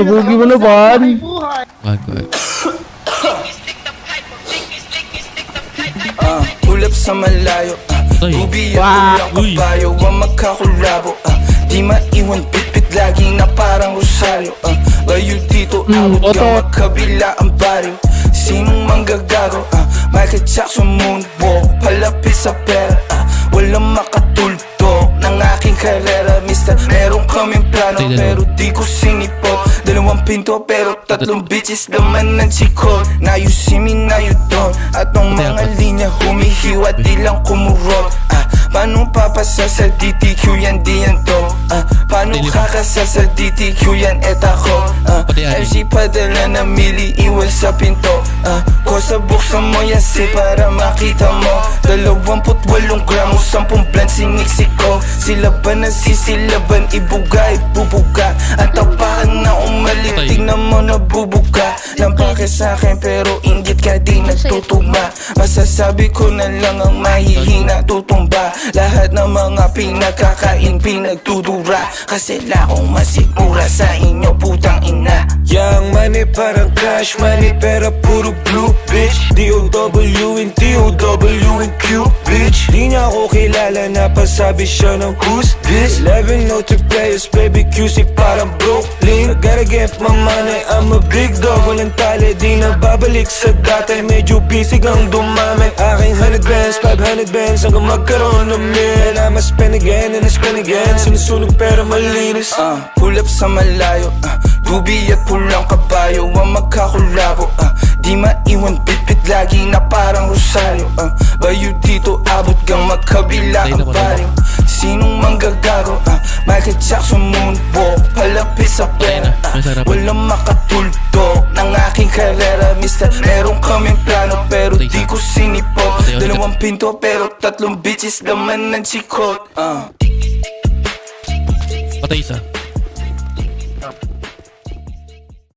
Sabugi mo naman. Wag. Ulap sa malayo, ubi at ulang kabayo, ang magkakulabo. Di maiwan pitpit lagi na parang rosaryo. Layo dito, abot ka magkabila ang baryo. Sinong manggagago? Michael Jackson moonwalk, palapit sa pera. Walang makatulto ng aking karera. Mister, meron kaming plano pero di ko sinipot. Dalawang pinto pero tatlong bitches laman ng chikot. Now you see me, now you don't. At ang mga linya humihiwa di lang kumurot. Paano papasa sa DTQ yan, di yan to. Paano kakasa sa DTQ yan, et ako. MC padala na mili, iwan sa pinto. Kosa buksan mo yan si para makita mo. 28 gramo, 10 bland siniksik ko. Sila ba nasisilaban, ibuga, ibubuga. Ang tapakan na umalit, tignan mo nabubuga. Lampake sa'kin pero inggit ka di nagtutugma. Masasabi ko na lang ang mahihina tutumba. Lahat ng mga pinagkakain pinagtudura. Kasi lakong masigura sa inyo putang ina. Young money parang cash money pero puro blue bitch. D-O-W and T-O-W and Q bitch. Di niya ako kilala na pasabi siya ng who's this. 11 note players baby QC parang Brooklyn. I gotta get my money, I'm a big dog. Walang tali di na babalik sa dati. Medyo busy kang dumami. Aking 100 bands, 500 bands hanggang magkaroon ng mil. I'ma spend again and I spend again. Sinusunog pero malinis. Pull up sa malayo, tubi at pulang kabayo, ang magkakulabo. Di maiwan bitbit lagi na parang rosaryo. Bayo dito abot kang magkabila ang baryo. Sinong manggagago? Michael Jackson moonwalk, palapit sa pera. Walang makatulto ng aking karera. Mister, meron kaming plano pero di ko sinipot. Dalawang pinto pero tatlong bitches laman ng chikot. Patay isa.